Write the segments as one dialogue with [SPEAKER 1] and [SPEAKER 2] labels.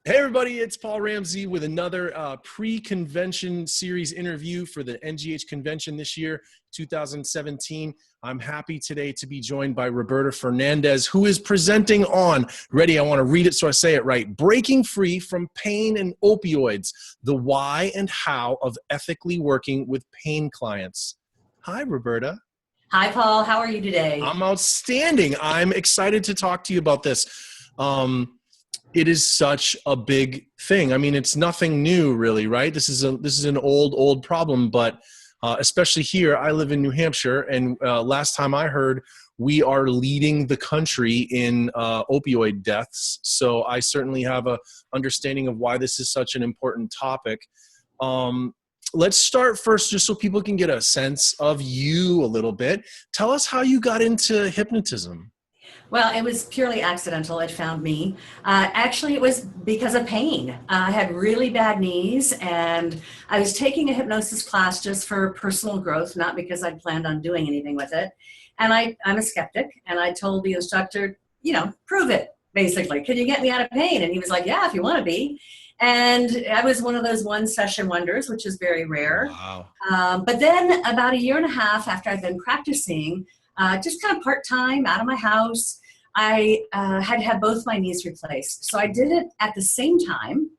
[SPEAKER 1] Hey everybody, it's Paul Ramsey with another pre-convention series interview for the NGH convention this year, 2017. I'm happy today to be joined by Roberta Fernandez, who is presenting on, ready, I want to read it so I say it right, Breaking Free from Pain and Opioids, the why and how of ethically working with pain clients. Hi, Roberta.
[SPEAKER 2] Hi, Paul. How are you today?
[SPEAKER 1] I'm outstanding. I'm excited to talk to you about this. It is such a big thing. I mean, it's nothing new really, right? This is an old problem, but especially here, I live in New Hampshire, and last time I heard, we are leading the country in opioid deaths. So I certainly have a understanding of why this is such an important topic. Let's start first, just so people can get a sense of you a little bit. Tell us how you got into hypnotism.
[SPEAKER 2] Well, it was purely accidental. It found me. Actually, it was because of pain. I had really bad knees, and I was taking a hypnosis class just for personal growth, not because I planned on doing anything with it. And I'm a skeptic, and I told the instructor, prove it, basically. Can you get me out of pain? And he was like, yeah, if you want to be. And I was one of those one-session wonders, which is very rare.
[SPEAKER 1] Wow.
[SPEAKER 2] But then about a year and a half after I'd been practicing, just kind of part-time out of my house, I had had both my knees replaced. So I did it at the same time,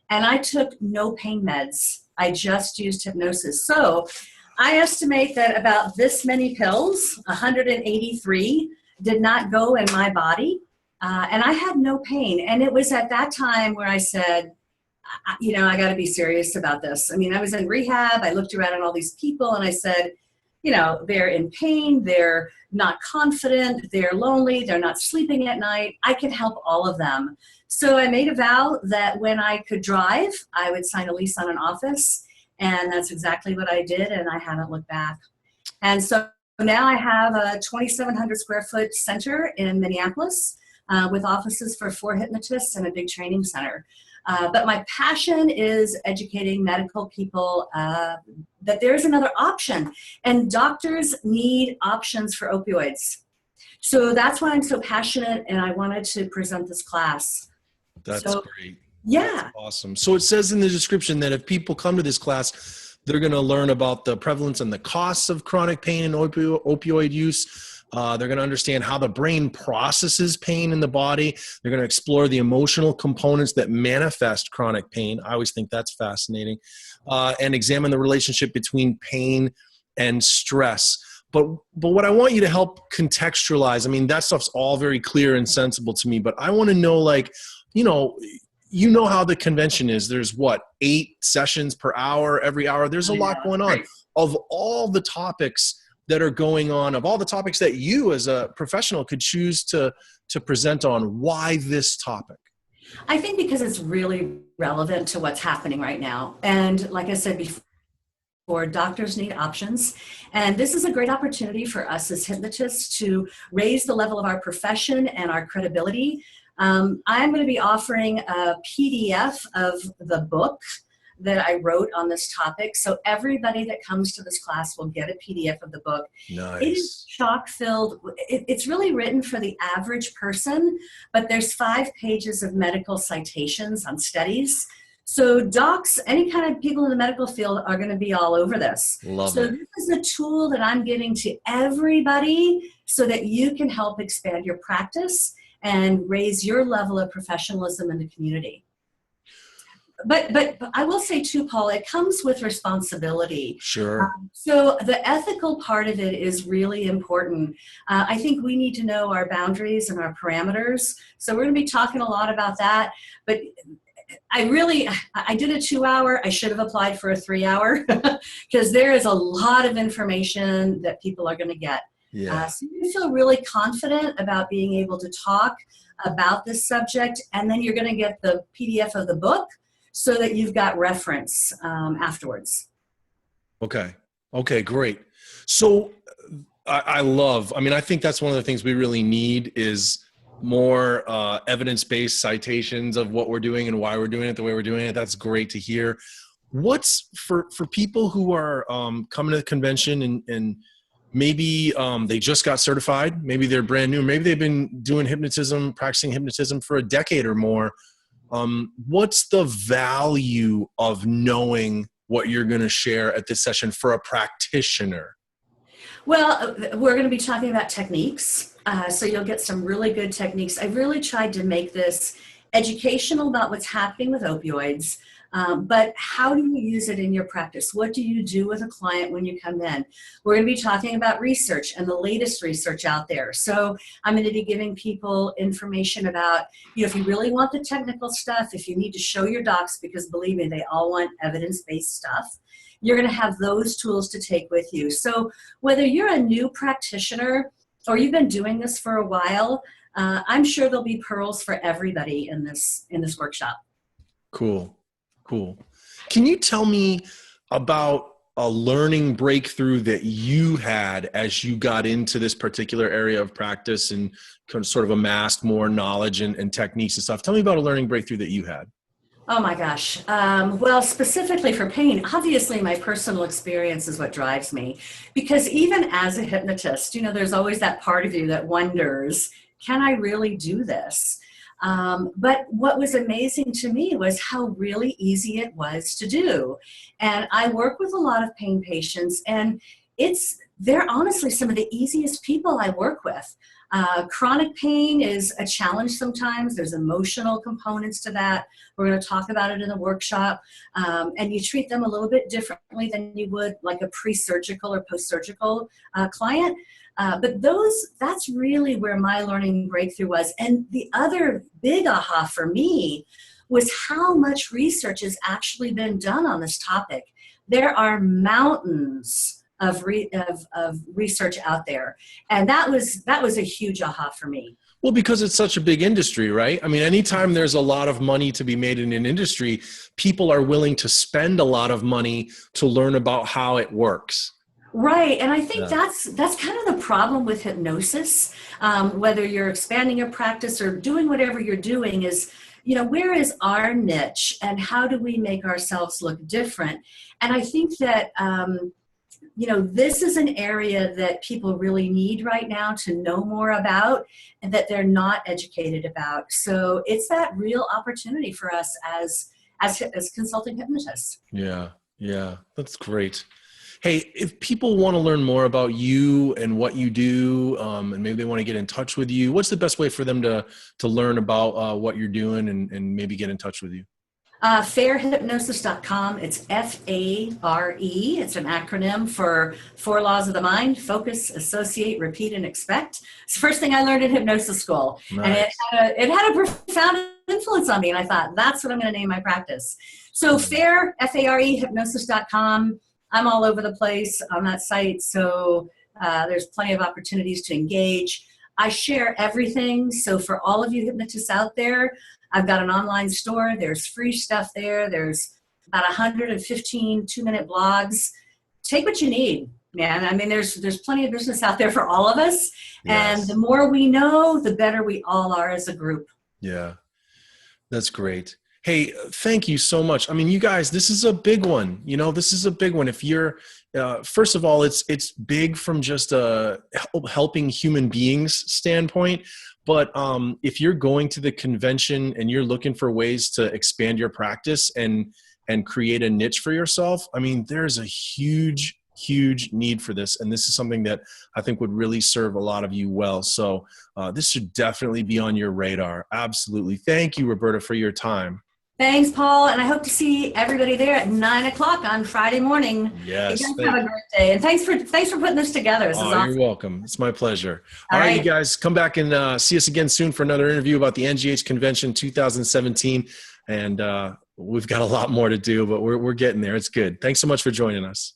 [SPEAKER 2] and I took no pain meds. I just used hypnosis. So I estimate that about this many pills, 183, did not go in my body, and I had no pain. And it was at that time where I said, I got to be serious about this. I mean, I was in rehab. I looked around at all these people, and I said, they're in pain, they're not confident, they're lonely, they're not sleeping at night. I can help all of them. So I made a vow that when I could drive, I would sign a lease on an office. And that's exactly what I did, and I haven't looked back. And so now I have a 2,700 square foot center in Minneapolis with offices for 4 hypnotists and a big training center. But my passion is educating medical people that there's another option, and doctors need options for opioids. So that's why I'm so passionate, and I wanted to present this class.
[SPEAKER 1] That's great.
[SPEAKER 2] Yeah.
[SPEAKER 1] That's awesome. So it says in the description that if people come to this class, they're going to learn about the prevalence and the costs of chronic pain and opioid use. They're going to understand how the brain processes pain in the body. They're going to explore the emotional components that manifest chronic pain. I always think that's fascinating. And examine the relationship between pain and stress. But what I want you to help contextualize, I mean, that stuff's all very clear and sensible to me, but I want to know, how the convention is. There's 8 sessions per hour, every hour. There's a lot going on. Of all the topics that are going on, of all the topics that you as a professional could choose to present on, why this topic?
[SPEAKER 2] I think because it's really relevant to what's happening right now. And like I said before, doctors need options. And this is a great opportunity for us as hypnotists to raise the level of our profession and our credibility. I'm going to be offering a PDF of the book that I wrote on this topic. So everybody that comes to this class will get a PDF of the book.
[SPEAKER 1] Nice.
[SPEAKER 2] It is chock-filled. It's really written for the average person, but there's 5 pages of medical citations on studies. So docs, any kind of people in the medical field are going to be all over this.
[SPEAKER 1] Love
[SPEAKER 2] so
[SPEAKER 1] it.
[SPEAKER 2] This is a tool that I'm giving to everybody so that you can help expand your practice and raise your level of professionalism in the community. But I will say too, Paul, it comes with responsibility.
[SPEAKER 1] Sure.
[SPEAKER 2] So the ethical part of it is really important. I think we need to know our boundaries and our parameters. So we're going to be talking a lot about that. But I did a 2-hour. I should have applied for a 3-hour because there is a lot of information that people are going to get.
[SPEAKER 1] Yeah.
[SPEAKER 2] So you feel really confident about being able to talk about this subject, and then you're going to get the PDF of the book, so that you've got reference afterwards.
[SPEAKER 1] Okay, great. So I think that's one of the things we really need is more evidence-based citations of what we're doing and why we're doing it the way we're doing it. That's great to hear. What's for people who are coming to the convention and maybe they just got certified, maybe they're brand new, maybe they've been doing hypnotism, practicing hypnotism for a decade or more. What's the value of knowing what you're going to share at this session for a practitioner?
[SPEAKER 2] Well, we're going to be talking about techniques. So you'll get some really good techniques. I really tried to make this educational about what's happening with opioids, but how do you use it in your practice? What do you do with a client when you come in? We're going to be talking about research and the latest research out there. So I'm going to be giving people information about, if you really want the technical stuff, if you need to show your docs, because believe me, they all want evidence-based stuff. You're going to have those tools to take with you. So whether you're a new practitioner or you've been doing this for a while, I'm sure there'll be pearls for everybody in this workshop.
[SPEAKER 1] Cool. Can you tell me about a learning breakthrough that you had as you got into this particular area of practice and sort of amassed more knowledge and techniques and stuff? Tell me about a learning breakthrough that you had.
[SPEAKER 2] Oh my gosh. Well, specifically for pain, obviously my personal experience is what drives me, because even as a hypnotist, there's always that part of you that wonders, can I really do this? But what was amazing to me was how really easy it was to do. And I work with a lot of pain patients, and they're honestly some of the easiest people I work with. Chronic pain is a challenge sometimes. There's emotional components to that. We're going to talk about it in the workshop. And you treat them a little bit differently than you would like a pre-surgical or post-surgical client. But that's really where my learning breakthrough was. And the other big aha for me was how much research has actually been done on this topic. There are mountains of research out there. And that was a huge aha for me.
[SPEAKER 1] Well, because it's such a big industry, right? I mean, anytime there's a lot of money to be made in an industry, people are willing to spend a lot of money to learn about how it works.
[SPEAKER 2] Right. And I think that's kind of the problem with hypnosis. Whether you're expanding your practice or doing whatever you're doing is, where is our niche and how do we make ourselves look different? And I think that, this is an area that people really need right now to know more about and that they're not educated about. So it's that real opportunity for us as consulting hypnotists.
[SPEAKER 1] Yeah, that's great. Hey, if people want to learn more about you and what you do, and maybe they want to get in touch with you, what's the best way for them to learn about what you're doing and maybe get in touch with you?
[SPEAKER 2] Fairhypnosis.com. It's FARE. It's an acronym for 4 laws of the mind: focus, associate, repeat, and expect. It's the first thing I learned in hypnosis school. Nice. And it had a profound influence on me. And I thought, that's what I'm going to name my practice. So FARE, FARE, hypnosis.com. I'm all over the place on that site. So there's plenty of opportunities to engage. I share everything. So for all of you hypnotists out there, I've got an online store. There's free stuff there. There's about 115 2-minute blogs. Take what you need, man. I mean, there's plenty of business out there for all of us. Yes. And the more we know, the better we all are as a group.
[SPEAKER 1] Yeah, that's great. Hey, thank you so much. I mean, you guys, this is a big one. This is a big one. If you're, first of all, it's big from just a helping human beings standpoint. But if you're going to the convention and you're looking for ways to expand your practice and create a niche for yourself, I mean, there's a huge need for this. And this is something that I think would really serve a lot of you well. So this should definitely be on your radar. Absolutely. Thank you, Roberta, for your time.
[SPEAKER 2] Thanks, Paul. And I hope to see everybody there at 9 o'clock on Friday morning.
[SPEAKER 1] Yes.
[SPEAKER 2] You guys have a great day. And thanks for putting this together. This is awesome.
[SPEAKER 1] You're welcome. It's my pleasure. All right, you guys, come back and see us again soon for another interview about the NGH Convention 2017. And we've got a lot more to do, but we're getting there. It's good. Thanks so much for joining us.